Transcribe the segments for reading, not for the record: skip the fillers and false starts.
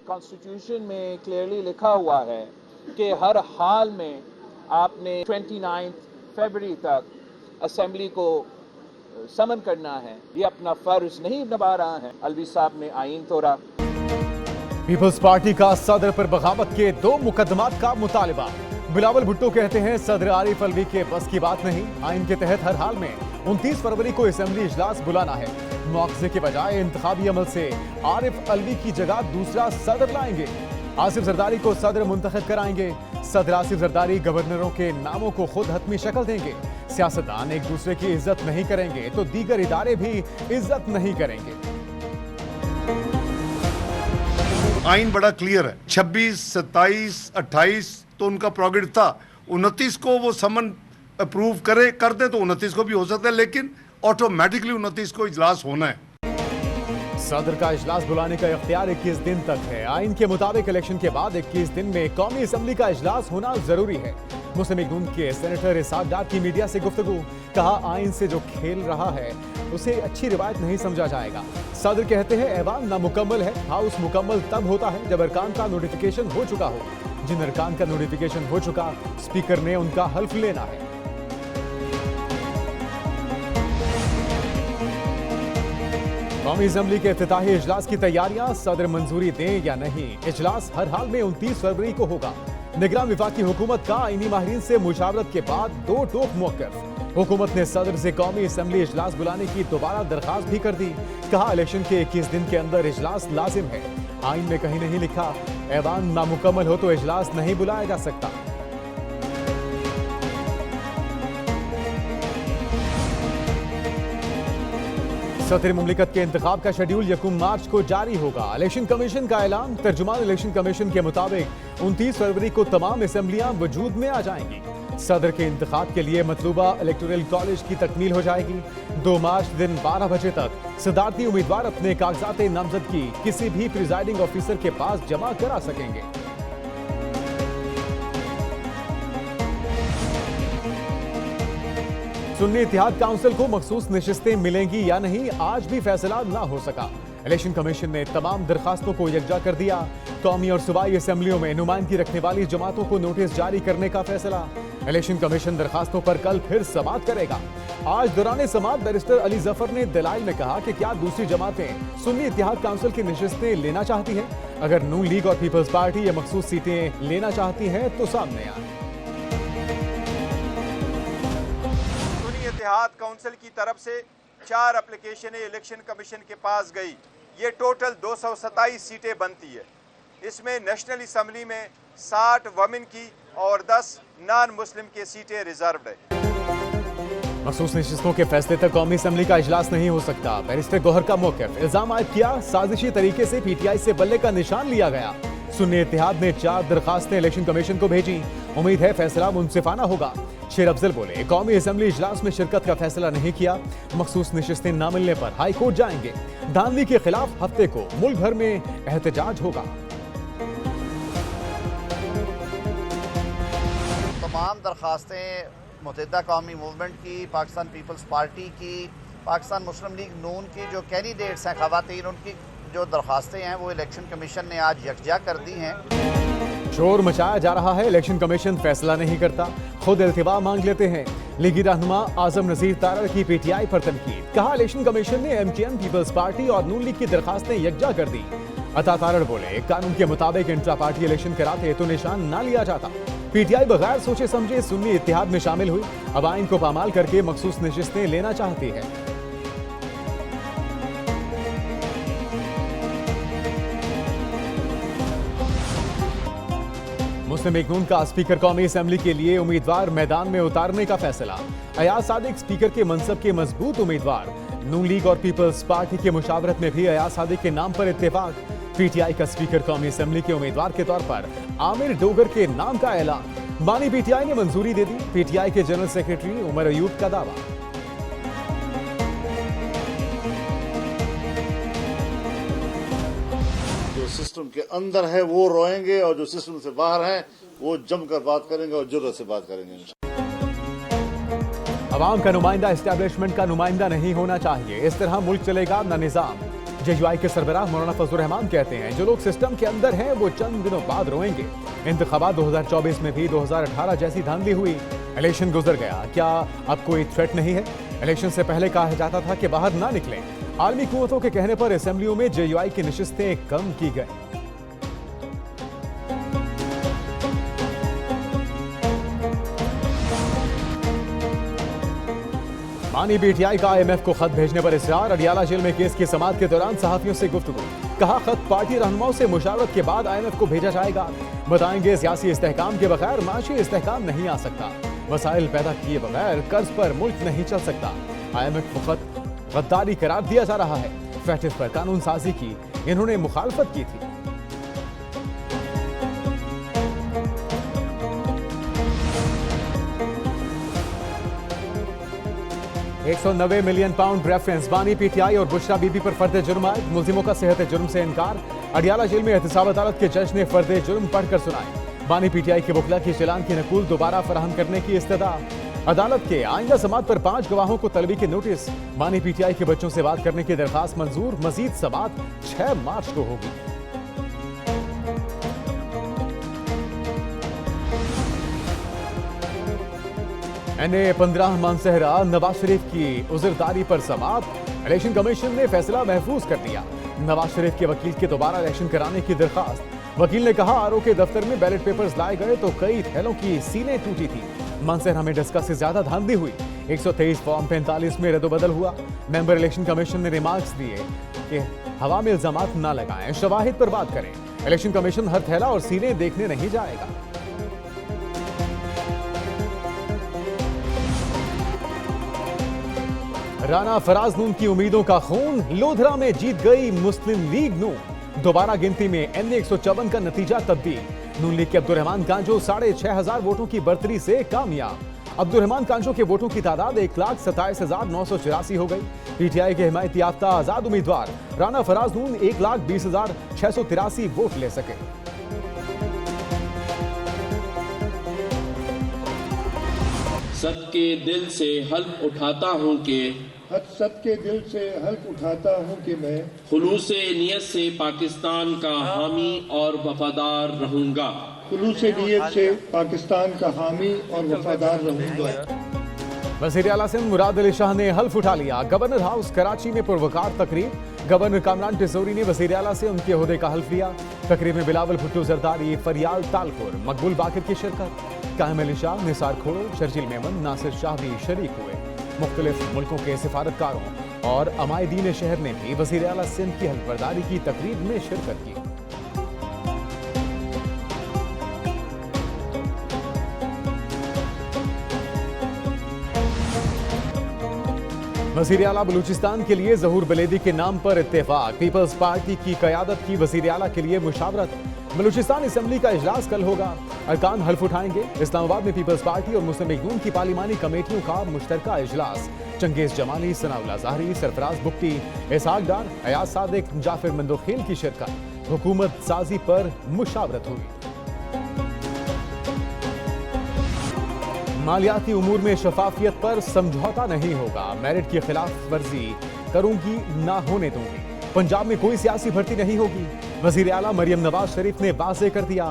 Constitution में clearly लिखा हुआ है कि हर हाल में आपने 29 फरवरी तक असेंबली को समन करना है। ये अपना फर्ज नहीं निभा रहा है। अलवी साहब ने आईन तोड़ा। पीपल्स पार्टी का सदर पर बगावत के 2 मुकदमात का मुतालिबा। बिलावल भुट्टो कहते हैं सदर आरिफ अलवी के बस की बात नहीं। आइन के तहत हर हाल में 29 फरवरी को असेंबली इजलास बुलाना है। मुआवजे के बजाय इंतखाबी अमल से आरिफ अलवी की जगह दूसरा सदर लाएंगे। आसिफ जरदारी को सदर मुंतखब कराएंगे। सदर आसिफ जरदारी गवर्नरों के नामों को खुद हतमी शक्ल देंगे। सियासतदान एक दूसरे की इज्जत नहीं करेंगे तो दीगर इदारे भी इज्जत नहीं करेंगे। आइन बड़ा क्लियर है। 26, 27, 28 तो उनका प्रोग्रेड था। 29 को वो समन अप्रूव कर दे तो 29 को भी हो सकता है, लेकिन ऑटोमेटिकली 29 को इजलास होना है। सदर का इजलास बुलाने का इख्तियार 21 दिन तक है। आइन के मुताबिक इलेक्शन के बाद 21 दिन में कौमी असेंबली का इजलास होना जरूरी है। मुस्लिम लीग नून के सेनेटर इसाक डार की मीडिया से गुफ्तगू। कहा आइन से जो खेल रहा है उसे अच्छी रिवायत नहीं समझा जाएगा। सदर कहते हैं ऐवान नामुकम्मल है। हाउस मुकम्मल तब होता है जब अरकान का नोटिफिकेशन हो चुका हो। जिन अरकान का नोटिफिकेशन हो चुका, स्पीकर ने उनका हल्फ लेना है। कौमी असेंबली के इफ्तिताही इजलास की तैयारियां, सदर मंजूरी दें या नहीं। इजलास हर हाल में 29 फरवरी को होगा। निगरान विफाकी हुकूमत का आईनी माहिरीन से मुशावरत के बाद 2 टोक मौक़िफ़। हुकूमत ने सदर से कौमी असेंबली इजलास बुलाने की दोबारा दरखास्त भी कर दी। कहा इलेक्शन के 21 दिन के अंदर इजलास लाजिम है। आइन में कहीं नहीं लिखा ऐवान नामुकम्मल हो तो इजलास नहीं बुलाया जा सकता। सदर मुमलिकत के इंतखाब का शेड्यूल 1 मार्च को जारी होगा। इलेक्शन कमीशन का ऐलान। तर्जुमान इलेक्शन कमीशन के मुताबिक 29 फरवरी को तमाम असेंबलियां वजूद में आ जाएंगी। सदर के इंतखाब के लिए मतलूबा इलेक्टोरल कॉलेज की तकमील हो जाएगी। 2 मार्च दिन 12 बजे तक सदारती उम्मीदवार अपने कागजात नामजदगी किसी भी प्रिजाइडिंग ऑफिसर के पास जमा करा सकेंगे। सुन्नी इत्तेहाद काउंसिल को मखसूस नशिस्तें मिलेंगी या नहीं, आज भी फैसला ना हो सका। इलेक्शन कमीशन ने तमाम दरखास्तों को यकजा कर दिया। कौमी और सूबाई असेंबलियों में नुमाइंदगी रखने वाली जमातों को नोटिस जारी करने का फैसला। इलेक्शन कमीशन दरखास्तों पर कल फिर समाअत करेगा। आज दौरान समाअत बैरिस्टर अली जफर ने दलाइल में कहा कि क्या दूसरी जमातें सुन्नी इत्तेहाद काउंसिल की नशिस्तें लेना चाहती हैं। अगर नून लीग और पीपल्स पार्टी ये मखसूस सीटें लेना चाहती हैं तो सामने आए। इत्तेहाद काउंसिल की तरफ से 4 एप्लीकेशन इलेक्शन कमीशन के पास गई। ये टोटल 227 सीटें बनती है। इसमें नेशनल असेंबली में 60 वमेन की और 10 नॉन मुस्लिम के सीटें रिजर्व्ड है। मखसूस नशिस्तों के फैसले तक कौमी असेंबली का इजलास नहीं हो सकता। बैरिस्टर गौहर का मौक़िफ़। इल्जाम आयद किया साजिशी तरीके से PTI से बल्ले का निशान लिया गया। सुन्नी इत्तेहाद ने 4 दरखास्तें इलेक्शन कमीशन को भेजी। उम्मीद है फैसला मुनसिफाना होगा। शेर अफजल बोले कौमी असेंबली इजलास में शिरकत का फैसला नहीं किया। मखसूस नशिस्तें न मिलने पर हाई कोर्ट जाएंगे। धांधली के खिलाफ हफ्ते को मुल्क भर में एहतजाज होगा। तमाम दरखास्तें मुत्तहिदा कौमी मूवमेंट की, पाकिस्तान पीपल्स पार्टी की, पाकिस्तान मुस्लिम लीग नून की जो कैंडिडेट्स हैं ख़वातीन, उनकी जो दरखास्तें हैं वो इलेक्शन कमीशन ने आज यकजा कर दी हैं। शोर मचाया जा रहा है। इलेक्शन कमीशन फैसला नहीं करता, खुद इल्तिवा मांग लेते हैं। लीगी रहनुमा आजम नजीर तारड़ की PTI पर तनकीद। कहा इलेक्शन कमीशन ने MKN, पीपल्स पार्टी और नून लीग की दरखास्तें यकजा कर दी। अता तारड़ बोले कानून के मुताबिक इंट्रा पार्टी इलेक्शन कराते तो निशान ना लिया जाता। PTI बगैर सोचे समझे सुन्नी इत्तेहाद में शामिल हुई। अब आइन को पामाल करके मखसूस नशिस्तें लेना चाहती है। मुस्लिम लीग नून का स्पीकर कौमी असेंबली के लिए उम्मीदवार मैदान में उतारने का फैसला। अयाज सादिक स्पीकर के मनसब के मजबूत उम्मीदवार। नून लीग और पीपल्स पार्टी के मुशावरत में भी अयाज सादिक के नाम पर इत्तेफाक। PTI का स्पीकर कौमी असेंबली के उम्मीदवार के तौर पर आमिर डोगर के नाम का ऐलान। बानी PTI ने मंजूरी दे दी। PTI के जनरल सेक्रेटरी उमर अयूब का दावा। जो सिस्टम के अंदर है वो रोएंगे और जो सिस्टम से बाहर हैं वो जमकर बात करेंगे और जुर्रत से बात करेंगे। अवाम का नुमाइंदा एस्टेब्लिशमेंट का नुमाइंदा नहीं होना चाहिए। इस तरह मुल्क चलेगा न निजाम। जेयूआई के सरबराह मौलाना फजलुर रहमान कहते हैं जो लोग सिस्टम के अंदर हैं वो चंद दिनों बाद रोएंगे। इंतखाबात 2024 में भी 2018 जैसी धांधली हुई, इलेक्शन गुजर गया, क्या अब कोई थ्रेट नहीं है? इलेक्शन से पहले कहा जाता था कि बाहर ना निकलें। आलमी कुव्वतों के कहने पर असेंबलियों में जेयूआई की नशिस्तें कम की गई। मानी पीटीआई का आईएमएफ को खत भेजने पर इसरार। अडियाला जेल में केस की समाअत के दौरान सहाफियों से गुफ्तगू, कहा खत पार्टी रहनुमाओं से मुशावरत के बाद आईएमएफ को भेजा जाएगा। बताएंगे सियासी इस्तेहकाम के बगैर माशी इस्तेहकाम नहीं आ सकता। वसाइल पैदा किए बगैर कर्ज पर मुल्क नहीं चल सकता। आईएमएफ को खत गद्दारी करार दिया जा रहा है। फैटिस पर कानून साजी की इन्होंने मुखालफत की थी। £190 मिलियन रेफरेंस। बानी पीटीआई और बुशरा बीबी पर फर्द जुर्म आयद। मुलजिमों का सेहत जुर्म से इनकार। अडियाला जेल में एहतसाब अदालत के जज ने फर्द जुर्म पढ़कर सुनाए। बानी पीटीआई के वकला की चालान की नकूल दोबारा फराहम करने की इस्तदा। अदालत के आइंदा समाअत पर 5 गवाहों को तलबी के नोटिस। बानी पीटीआई के बच्चों से बात करने की दरखास्त मंजूर। मजीद समाअत 6 मार्च को होगी। एनए 15 मानसहरा नवाज शरीफ की उज़रदारी पर समाअत। इलेक्शन कमीशन ने फैसला महफूज कर दिया। नवाज शरीफ के वकील के दोबारा इलेक्शन कराने की दरखास्त। वकील ने कहा आरओ के दफ्तर में बैलेट पेपर्स लाए गए तो कई थैलों की सीलें टूटी थी। मानसहरा में डस्का से ज्यादा धांधली हुई। 123 फॉर्म 45 में रद्दोबदल हुआ। मेंबर इलेक्शन कमीशन ने रिमार्क्स दिए कि हवा में इल्जामात ना लगाएं, शवाहिद पर बात करें। इलेक्शन कमीशन हर थैला और सीलें देखने नहीं जाएगा। राना फराज नून की उम्मीदों का खून। लोधरा में जीत गई मुस्लिम लीग नून। दोबारा गिनती में एनए 154 का नतीजा तब्दील। नून लीग के अब्दुर्रहमान कांजो 6,500 वोटों की बढ़तरी से कामयाब। अब्दुर्रहमान कांजो के वोटों की तादाद 1,27,984 हो गई। पीटीआई के हिमायती याफ्ता आजाद उम्मीदवार राना फराज नून 1,20,683 वोट ले सके। सबके दिल से हल्फ उठाता हूँ कि सबके दिल से हल्फ उठाता हूँ कि मैं खुलूसे नियत से पाकिस्तान का हामी और वफादार रहूंगा। खुलूसे नियत से पाकिस्तान का हामी और वफादार रहूंगा। वज़ीर आला सिंध मुराद अली शाह ने हल्फ उठा लिया। गवर्नर हाउस कराची में पुरवकार तकरीब। गवर्नर कामरान टिसौरी ने वज़ीर आला से उनके ओहदे का हल्फ लिया। तकरीब में बिलावल भुट्टो जरदारी, फरियाल तालपुर, मकबूल बाकिर की शिरकत। कायम अली शाह, निसार खोड़ो, शर्जील मेमन, नासिर शाह भी शरीक हुए। मुख्तलिफ मुल्कों के सिफारतकारों और अमायदीन शहर ने भी वज़ीर आला सिंध की हल्फबर्दारी की तकरीब में शिरकत की। वज़ीर आला बलूचिस्तान के लिए ज़हूर बलेदी के नाम पर इत्तेफाक। पीपल्स पार्टी की क़यादत की वज़ीर आला के लिए मुशावरत। बलूचिस्तान असेंबली का इजलास कल होगा। अरकान हल्फ उठाएंगे। इस्लामाबाद में पीपल्स पार्टी और मुस्लिम लीग नून की पार्लिमानी कमेटियों का मुश्तरका इजलास। चंगेज जमाली, सनाउल्लाह ज़ाहरी, सरफराज बुख्ती, इसहाक डार, अयाज सादिक, जाफिर मंदोखेल की शिरकत। हुकूमत साजी पर मुशावरत हुई। मालियाती उमूर में शफाफियत पर समझौता नहीं होगा। मेरिट की खिलाफ वर्जी करूंगी ना होने दूंगी। पंजाब में कोई सियासी भर्ती नहीं होगी। वज़ीर आला मरियम नवाज शरीफ ने वाज़ेह कर दिया।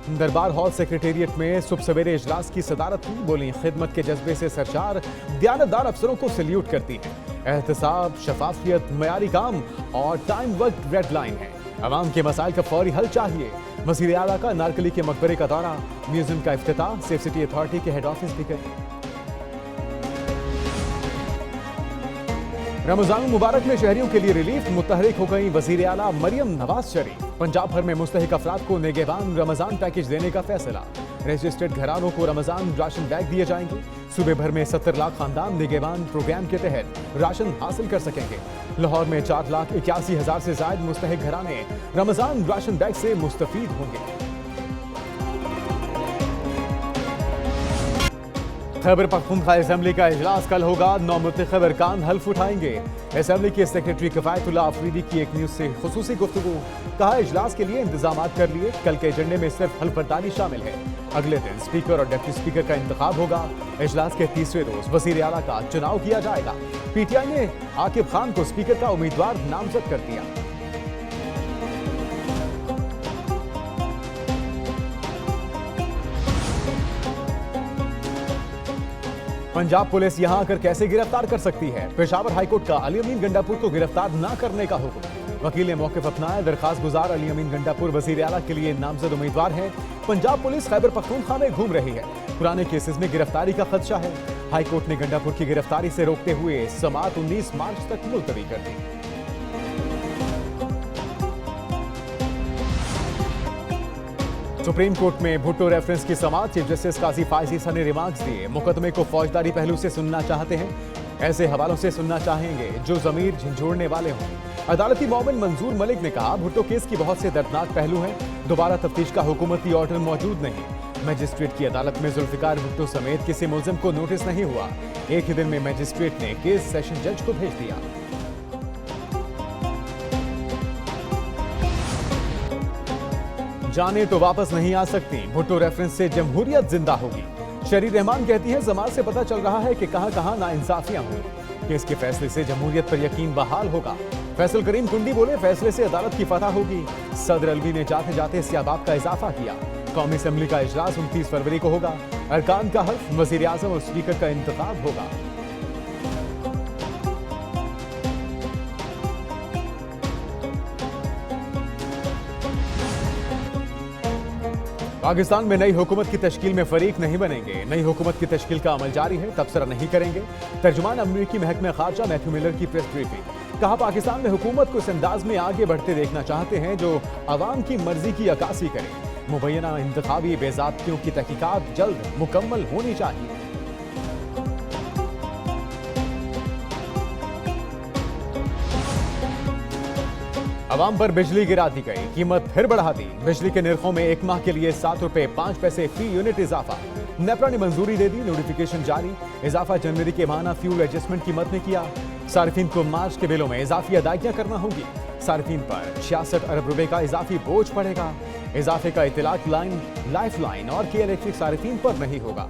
दरबार हॉल सेक्रेटेरिएट में सुबह सवेरे इजलास की सदारत की। बोली खिदमत के जज्बे से सरशार दयानतदार अफसरों को सल्यूट करती है। एहतसाब, शफाफियत, मयारी काम और टाइम वर्क रेड लाइन है। अवाम के मसाइल का फौरी हल चाहिए। वज़ीर आला का नारकली के मकबरे का दौरा। म्यूजियम का इफ्तिताह। सेफ सिटी अथॉरिटी के हेड ऑफिस भी गए। रमजान मुबारक में शहरियों के लिए रिलीफ। मुतहरिक हो गई वज़ीर आला मरियम नवाज शरीफ। पंजाब भर में मुस्तहिक अफराद को नेगेबान रमजान पैकेज देने का फैसला। रजिस्टर्ड घरानों को रमजान राशन बैग दिए जाएंगे। सूबे भर में 70 लाख खानदान नेगेबान प्रोग्राम के तहत राशन हासिल कर सकेंगे। लाहौर में 4,81,000 से ज्यादा मुस्तहिक घराने रमजान राशन बैग से मुस्तफीद होंगे। खैबर पख्तूनख्वा असेंबली का इजलास कल होगा। 9 मुंतखब अरकान हल्फ उठाएंगे। असेंबली के सेक्रेटरी किफायतुल्लाह अफरीदी की एक न्यूज से खुसूसी गुफ्तगू। कहा इजलास के लिए इंतजाम कर लिए। कल के एजेंडे में सिर्फ हल्फबर्दारी शामिल है। अगले दिन स्पीकर और डिप्टी स्पीकर का इंतखाब होगा। इजलास के तीसरे रोज वज़ीर आला का चुनाव किया जाएगा। पीटीआई ने आकिब खान को स्पीकर का उम्मीदवार नामजद कर दिया। पंजाब पुलिस यहां आकर कैसे गिरफ्तार कर सकती है? पेशावर हाईकोर्ट का अली अमीन गंडापुर को गिरफ्तार न करने का हुक्म। वकील ने मौके अपनाया। दरखास्त गुजार अली अमीन गंडापुर वजीर आला के लिए नामजद उम्मीदवार हैं। पंजाब पुलिस खैबर पख्तूनख्वा में घूम रही है। पुराने केसेस में गिरफ्तारी का खदशा है। हाईकोर्ट ने गंडापुर की गिरफ्तारी से रोकते हुए समाअत 19 मार्च तक मुलतवी कर दी। सुप्रीम कोर्ट में भुट्टो रेफरेंस की समाअत। चीफ जस्टिस काजी फायज ईसा ने रिमार्क्स दिए। मुकदमे को फौजदारी पहलू से सुनना चाहते हैं, ऐसे हवालों से सुनना चाहेंगे जो जमीर झंझोड़ने वाले हों। अदालती मोमिन मंजूर मलिक ने कहा, भुट्टो केस की बहुत से दर्दनाक पहलू हैं, दोबारा तफ्तीश का हुकूमती ऑर्डर मौजूद नहीं। मजिस्ट्रेट की अदालत में जुल्फिकार भुट्टो समेत किसी मुलजिम को नोटिस नहीं हुआ। एक ही दिन में मजिस्ट्रेट ने केस सेशन जज को भेज दिया। जाने तो वापस नहीं आ सकती। भुट्टो रेफरेंस से जमहूरियत जिंदा होगी। शरीर रहमान कहती है, जमात से पता चल रहा है कि कहां-कहां नाइंसाफियां हुई। केस के फैसले से जमहूरियत पर यकीन बहाल होगा। फैसल करीम कुंडी बोले, फैसले से अदालत की फतह होगी। सदर अलवी ने जाते जाते सियाबाब का इजाफा किया। कौमी असम्बली का इजलास 29 फरवरी को होगा। अरकान का हल्फ, वजीर आजम और स्पीकर का इंतखाब होगा। पाकिस्तान में नई हुकूमत की तश्कील में फरीक नहीं बनेंगे। नई हुकूमत की तश्कील का अमल जारी है, तबसरा नहीं करेंगे। तर्जुमान अमरीकी महकमे खारजा मैथ्यू मिलर की प्रेस ब्रीफिंग। कहा, पाकिस्तान में हुकूमत को इस अंदाज में आगे बढ़ते देखना चाहते हैं जो अवाम की मर्जी की अक्कासी करे। मुबैना इंतखाबी बेज़ाब्तियों की तहकीकात जल्द मुकम्मल होनी चाहिए। अवाम पर बिजली गिरा दी गई, कीमत फिर बढ़ा दी। बिजली के निर्खों में एक माह के लिए 7 रुपए 5 पैसे फी यूनिट इजाफा। नेपरा ने मंजूरी दे दी, नोटिफिकेशन जारी। इजाफा जनवरी के माह फ्यूल एडजस्टमेंट कीमत ने किया। सार्फिन को मार्च के बिलों में इजाफी अदायगियां करना होगी। सार्फिन पर 66 अरब रुपए का इजाफी बोझ पड़ेगा। इजाफे का इतलाक लाइन, लाइफ लाइन और के इलेक्ट्रिक सार्फिन पर नहीं होगा।